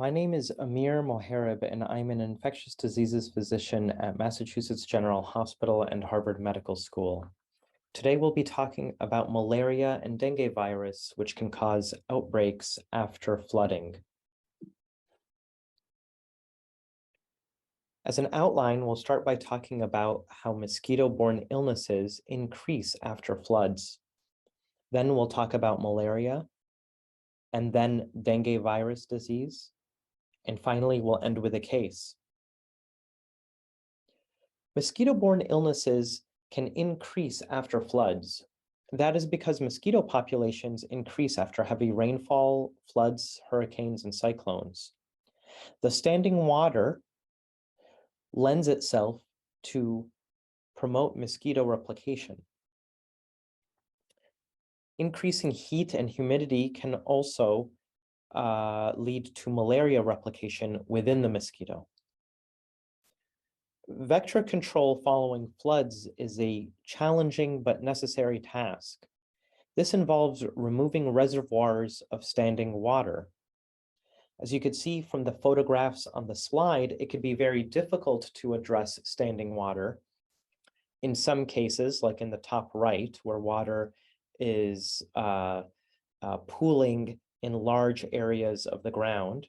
My name is Amir Mohareb, and I'm an infectious diseases physician at Massachusetts General Hospital and Harvard Medical School. Today, we'll be talking about malaria and dengue virus, which can cause outbreaks after flooding. As an outline, we'll start by talking about how mosquito-borne illnesses increase after floods. Then we'll talk about malaria, and then dengue virus disease. And finally, we'll end with a case. Mosquito-borne illnesses can increase after floods. That is because mosquito populations increase after heavy rainfall, floods, hurricanes, and cyclones. The standing water lends itself to promote mosquito replication. Increasing heat and humidity can also lead to malaria replication within the mosquito. Vector control following floods is a challenging but necessary task. This involves removing reservoirs of standing water. As you could see from the photographs on the slide, it could be very difficult to address standing water. In some cases, like in the top right, where water is pooling in large areas of the ground.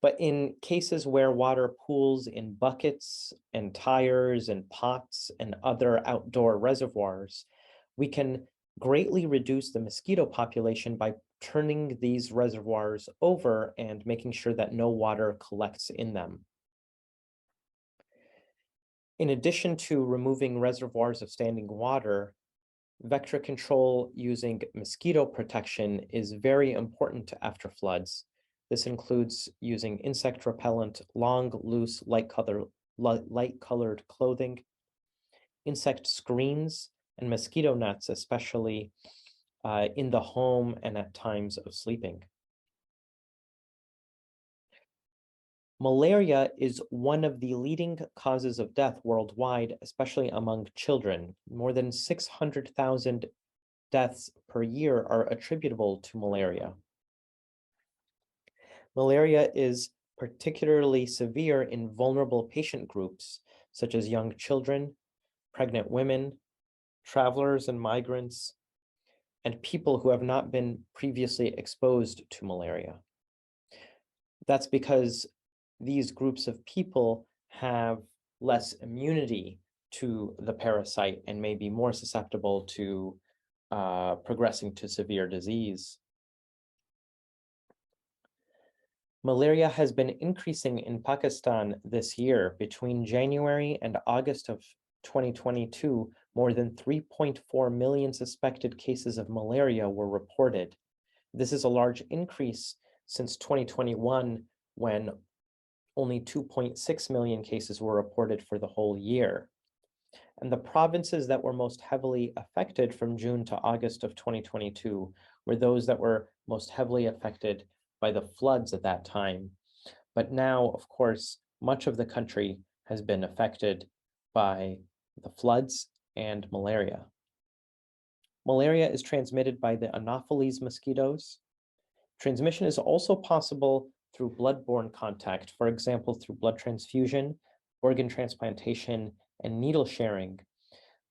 But in cases where water pools in buckets and tires and pots and other outdoor reservoirs, we can greatly reduce the mosquito population by turning these reservoirs over and making sure that no water collects in them. In addition to removing reservoirs of standing water, vector control using mosquito protection is very important after floods. This includes using insect repellent, long, loose, light-colored clothing, insect screens, and mosquito nets, especially in the home and at times of sleeping. Malaria is one of the leading causes of death worldwide, especially among children. More than 600,000 deaths per year are attributable to malaria. Malaria is particularly severe in vulnerable patient groups, such as young children, pregnant women, travelers and migrants, and people who have not been previously exposed to malaria. That's because these groups of people have less immunity to the parasite and may be more susceptible to progressing to severe disease. Malaria has been increasing in Pakistan this year. Between January and August of 2022, more than 3.4 million suspected cases of malaria were reported. This is a large increase since 2021, when only 2.6 million cases were reported for the whole year. And the provinces that were most heavily affected from June to August of 2022 were those that were most heavily affected by the floods at that time. But now, of course, much of the country has been affected by the floods and malaria. Malaria is transmitted by the Anopheles mosquitoes. Transmission is also possible through blood-borne contact, for example, through blood transfusion, organ transplantation, and needle sharing.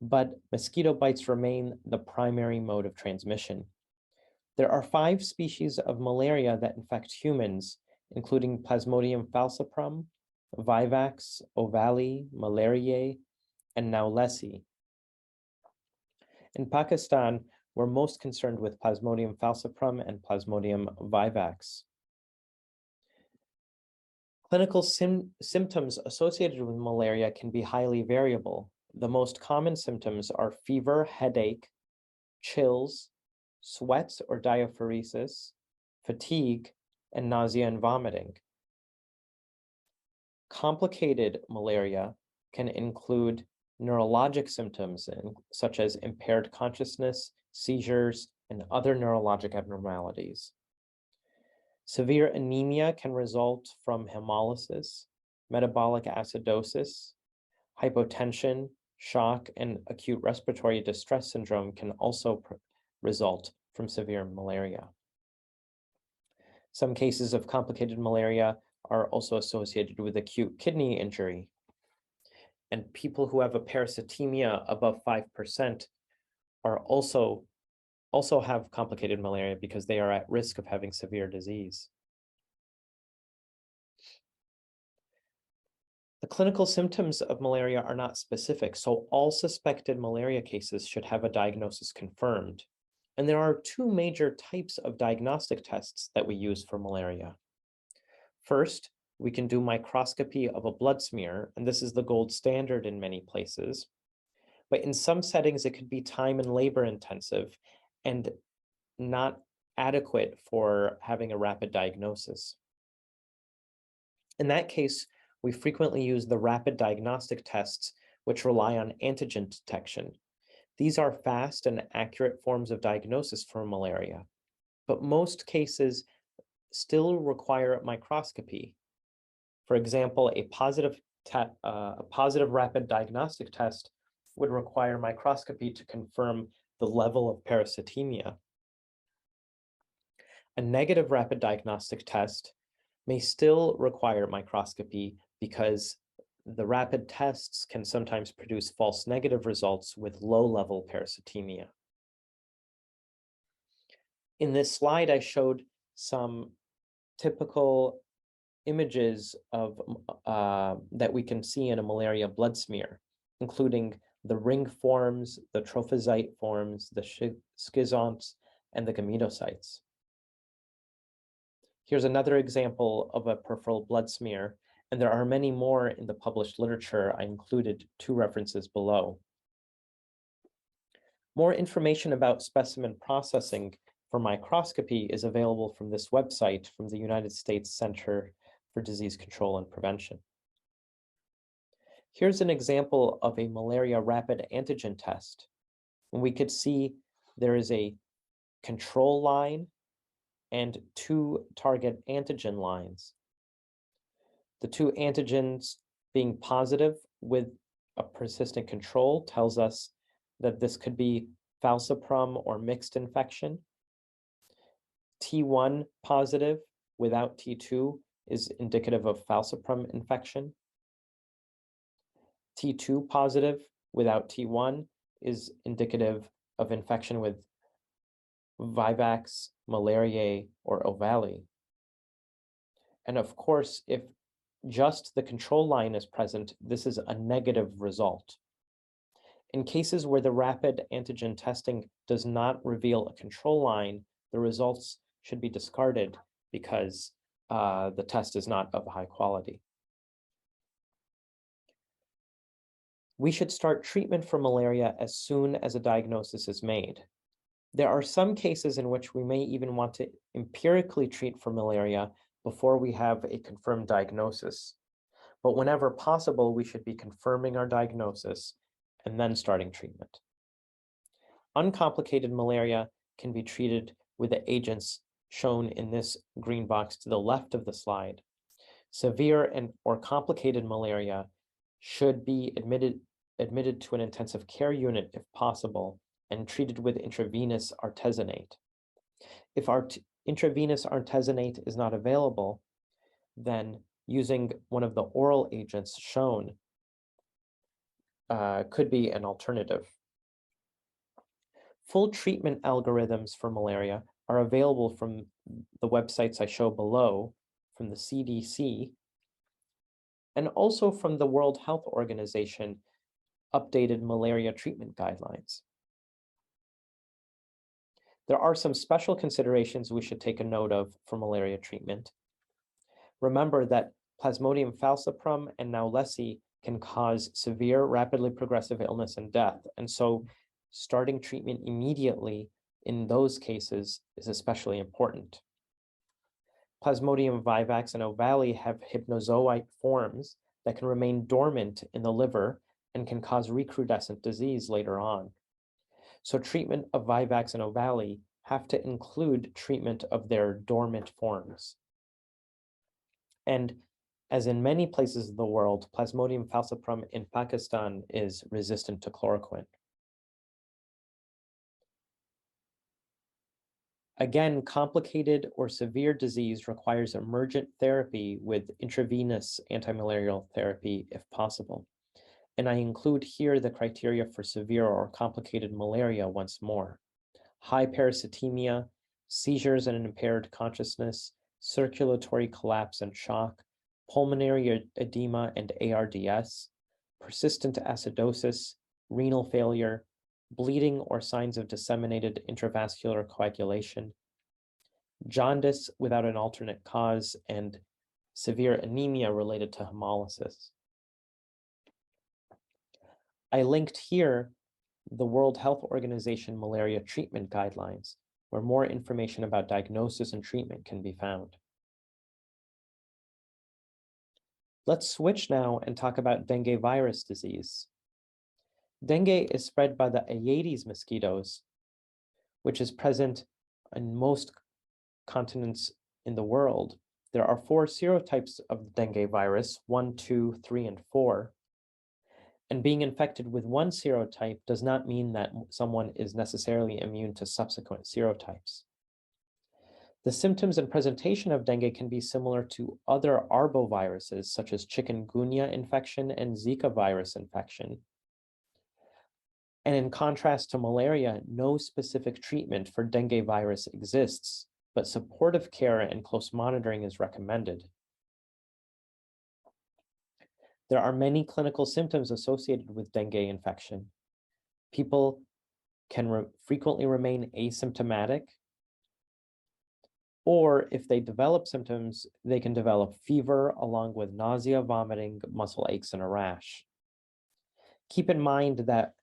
But mosquito bites remain the primary mode of transmission. There are 5 species of malaria that infect humans, including Plasmodium falciparum, Vivax, Ovale, Malariae, and Naulesi. In Pakistan, we're most concerned with Plasmodium falciparum and Plasmodium vivax. Clinical symptoms associated with malaria can be highly variable. The most common symptoms are fever, headache, chills, sweat or diaphoresis, fatigue, and nausea and vomiting. Complicated malaria can include neurologic symptoms such as impaired consciousness, seizures, and other neurologic abnormalities. Severe anemia can result from hemolysis, metabolic acidosis, hypotension, shock, and acute respiratory distress syndrome can also result from severe malaria. Some cases of complicated malaria are also associated with acute kidney injury. And people who have a parasitemia above 5% are also have complicated malaria because they are at risk of having severe disease. The clinical symptoms of malaria are not specific, so all suspected malaria cases should have a diagnosis confirmed. And there are two major types of diagnostic tests that we use for malaria. First, we can do microscopy of a blood smear, and this is the gold standard in many places. But in some settings, it could be time and labor intensive and not adequate for having a rapid diagnosis. In that case, we frequently use the rapid diagnostic tests, which rely on antigen detection. These are fast and accurate forms of diagnosis for malaria, but most cases still require microscopy. For example, a positive rapid diagnostic test would require microscopy to confirm the level of parasitemia. A negative rapid diagnostic test may still require microscopy because the rapid tests can sometimes produce false negative results with low-level parasitemia. In this slide, I showed some typical images of that we can see in a malaria blood smear, including the ring forms, the trophocyte forms, the schizonts, and the gametocytes. Here's another example of a peripheral blood smear, and there are many more in the published literature. I included 2 references below. More information about specimen processing for microscopy is available from this website from the United States Center for Disease Control and Prevention. Here's an example of a malaria rapid antigen test. And we could see there is a control line and 2 target antigen lines. The 2 antigens being positive with a persistent control tells us that this could be falciparum or mixed infection. T1 positive without T2 is indicative of falciparum infection. T2 positive without T1 is indicative of infection with Vivax, Malariae, or Ovale. And of course, if just the control line is present, this is a negative result. In cases where the rapid antigen testing does not reveal a control line, the results should be discarded because the test is not of high quality. We should start treatment for malaria as soon as a diagnosis is made. There are some cases in which we may even want to empirically treat for malaria before we have a confirmed diagnosis. But whenever possible, we should be confirming our diagnosis and then starting treatment. Uncomplicated malaria can be treated with the agents shown in this green box to the left of the slide. Severe or complicated malaria should be admitted to an intensive care unit if possible and treated with intravenous artesunate. If our intravenous artesunate is not available, then using one of the oral agents shown could be an alternative. Full treatment algorithms for malaria are available from the websites I show below, from the CDC, and also from the World Health Organization updated malaria treatment guidelines. There are some special considerations we should take a note of for malaria treatment. Remember that Plasmodium falciparum and Naulesi can cause severe, rapidly progressive illness and death, and so starting treatment immediately in those cases is especially important. Plasmodium vivax and ovale have hypnozoite forms that can remain dormant in the liver and can cause recrudescent disease later on. So treatment of Vivax and Ovale have to include treatment of their dormant forms. And as in many places of the world, Plasmodium falciparum in Pakistan is resistant to chloroquine. Again, complicated or severe disease requires emergent therapy with intravenous antimalarial therapy if possible. And I include here the criteria for severe or complicated malaria once more. High parasitemia, seizures and impaired consciousness, circulatory collapse and shock, pulmonary edema and ARDS, persistent acidosis, renal failure, bleeding or signs of disseminated intravascular coagulation, jaundice without an alternate cause, and severe anemia related to hemolysis. I linked here the World Health Organization malaria treatment guidelines, where more information about diagnosis and treatment can be found. Let's switch now and talk about dengue virus disease. Dengue is spread by the Aedes mosquitoes, which is present in most continents in the world. There are 4 serotypes of the dengue virus, 1, 2, 3, and 4. And being infected with one serotype does not mean that someone is necessarily immune to subsequent serotypes. The symptoms and presentation of dengue can be similar to other arboviruses, such as chikungunya infection and Zika virus infection. And in contrast to malaria, no specific treatment for dengue virus exists, but supportive care and close monitoring is recommended. There are many clinical symptoms associated with dengue infection. People can frequently remain asymptomatic, or if they develop symptoms, they can develop fever along with nausea, vomiting, muscle aches, and a rash. Keep in mind that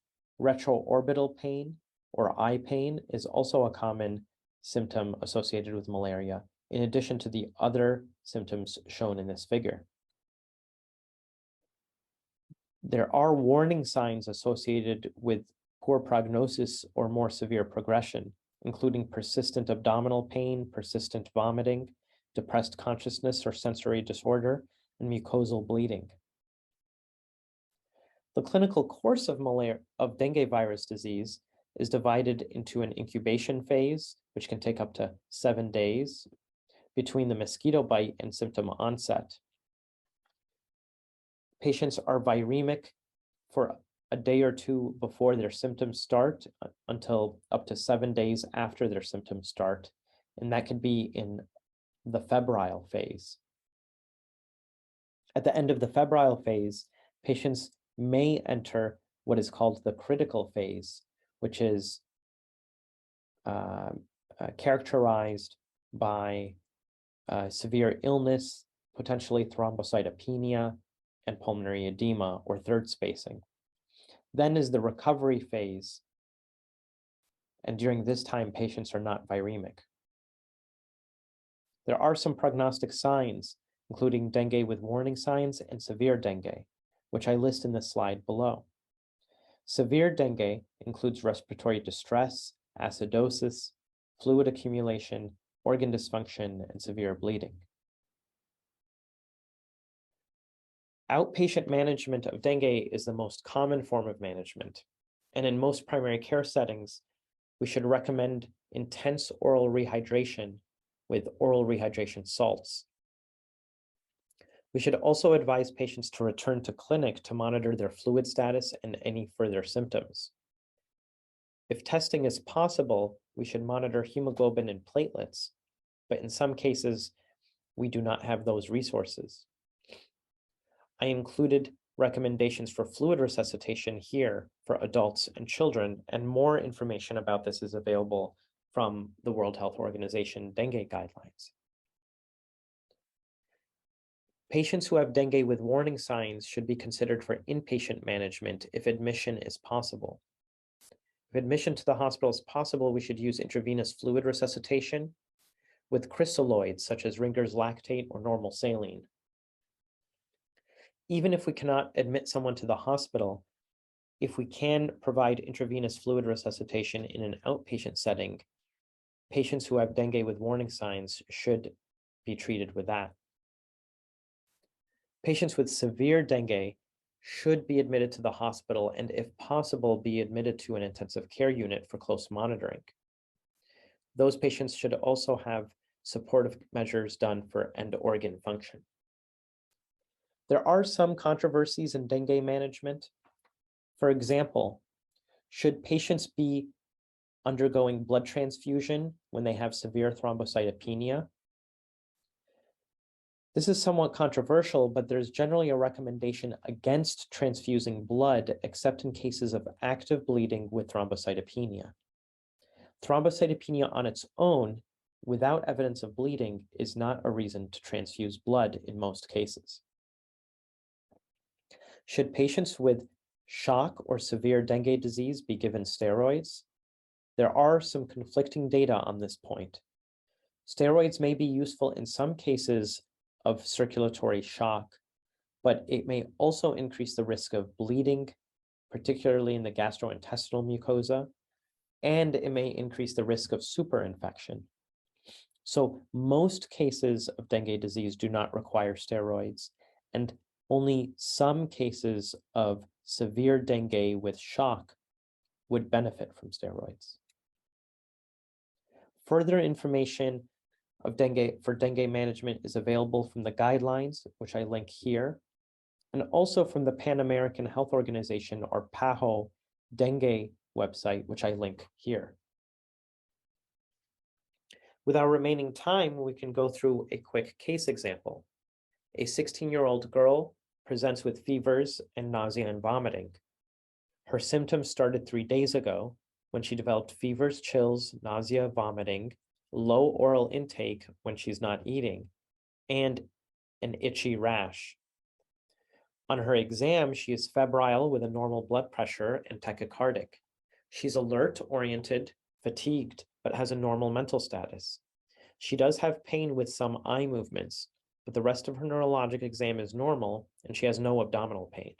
retroorbital pain or eye pain is also a common symptom associated with malaria, in addition to the other symptoms shown in this figure. There are warning signs associated with poor prognosis or more severe progression, including persistent abdominal pain, persistent vomiting, depressed consciousness or sensory disorder, and mucosal bleeding. The clinical course of dengue virus disease is divided into an incubation phase, which can take up to 7 days, between the mosquito bite and symptom onset. Patients are viremic for a day or two before their symptoms start until up to 7 days after their symptoms start, and that could be in the febrile phase. At the end of the febrile phase, patients may enter what is called the critical phase, which is characterized by severe illness, potentially thrombocytopenia, and pulmonary edema or third spacing. Then is the recovery phase, and during this time, patients are not viremic. There are some prognostic signs, including dengue with warning signs and severe dengue, which I list in the slide below. Severe dengue includes respiratory distress, acidosis, fluid accumulation, organ dysfunction, and severe bleeding. Outpatient management of dengue is the most common form of management, and in most primary care settings, we should recommend intense oral rehydration with oral rehydration salts. We should also advise patients to return to clinic to monitor their fluid status and any further symptoms. If testing is possible, we should monitor hemoglobin and platelets, but in some cases, we do not have those resources. I included recommendations for fluid resuscitation here for adults and children, and more information about this is available from the World Health Organization dengue guidelines. Patients who have dengue with warning signs should be considered for inpatient management if admission is possible. If admission to the hospital is possible, we should use intravenous fluid resuscitation with crystalloids such as Ringer's lactate or normal saline. Even if we cannot admit someone to the hospital, if we can provide intravenous fluid resuscitation in an outpatient setting, patients who have dengue with warning signs should be treated with that. Patients with severe dengue should be admitted to the hospital and, if possible, be admitted to an intensive care unit for close monitoring. Those patients should also have supportive measures done for end organ function. There are some controversies in dengue management. For example, should patients be undergoing blood transfusion when they have severe thrombocytopenia? This is somewhat controversial, but there's generally a recommendation against transfusing blood, except in cases of active bleeding with thrombocytopenia. Thrombocytopenia on its own, without evidence of bleeding, is not a reason to transfuse blood in most cases. Should patients with shock or severe dengue disease be given steroids? There are some conflicting data on this point. Steroids may be useful in some cases of circulatory shock, but it may also increase the risk of bleeding, particularly in the gastrointestinal mucosa, and it may increase the risk of superinfection. So most cases of dengue disease do not require steroids, and only some cases of severe dengue with shock would benefit from steroids. Further information of dengue management is available from the guidelines, which I link here, and also from the Pan American Health Organization, or PAHO, dengue website, which I link here. With our remaining time, we can go through a quick case example. A 16-year-old girl presents with fevers and nausea and vomiting. Her symptoms started 3 days ago when she developed fevers, chills, nausea, vomiting, low oral intake when she's not eating, and an itchy rash. On her exam, she is febrile with a normal blood pressure and tachycardic. She's alert, oriented, fatigued, but has a normal mental status. She does have pain with some eye movements, but the rest of her neurologic exam is normal, and she has no abdominal pain.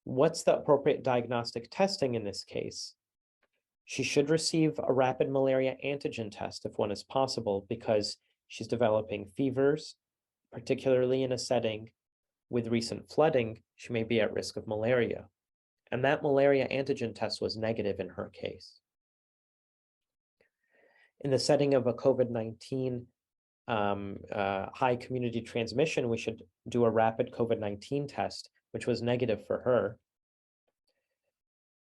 What's the appropriate diagnostic testing in this case? She should receive a rapid malaria antigen test if one is possible, because she's developing fevers, particularly in a setting with recent flooding. She may be at risk of malaria. And that malaria antigen test was negative in her case. In the setting of a COVID-19 high community transmission, we should do a rapid COVID-19 test, which was negative for her.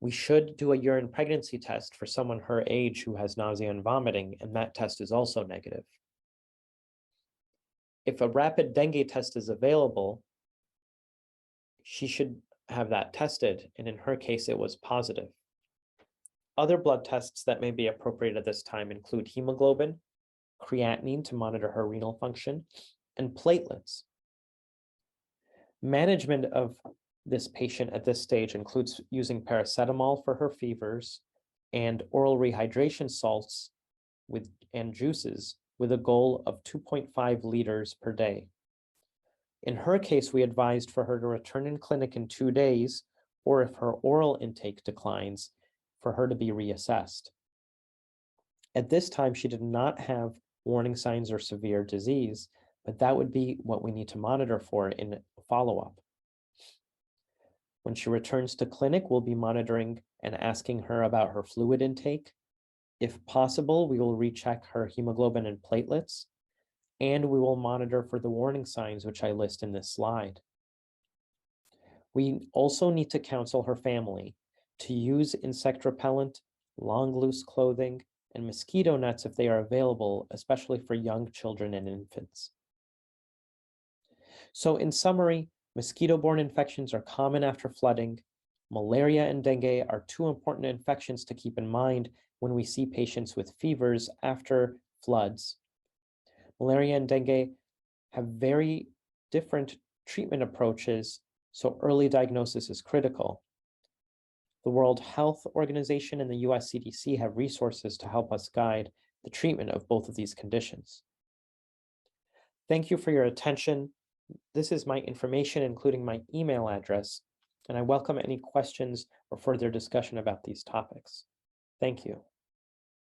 We should do a urine pregnancy test for someone her age who has nausea and vomiting, and that test is also negative. If a rapid dengue test is available, she should have that tested, and in her case, it was positive. Other blood tests that may be appropriate at this time include hemoglobin, creatinine to monitor her renal function, and platelets. Management of this patient at this stage includes using paracetamol for her fevers and oral rehydration salts and juices with a goal of 2.5 liters per day. In her case, we advised for her to return in clinic in 2 days, or if her oral intake declines, for her to be reassessed. At this time, she did not have warning signs or severe disease, but that would be what we need to monitor for in follow-up. When she returns to clinic, we'll be monitoring and asking her about her fluid intake. If possible, we will recheck her hemoglobin and platelets, and we will monitor for the warning signs, which I list in this slide. We also need to counsel her family to use insect repellent, long loose clothing, and mosquito nets if they are available, especially for young children and infants. So in summary, mosquito-borne infections are common after flooding. Malaria and dengue are 2 important infections to keep in mind when we see patients with fevers after floods. Malaria and dengue have very different treatment approaches, so early diagnosis is critical. The World Health Organization and the US CDC have resources to help us guide the treatment of both of these conditions. Thank you for your attention. This is my information, including my email address, and I welcome any questions or further discussion about these topics. Thank you.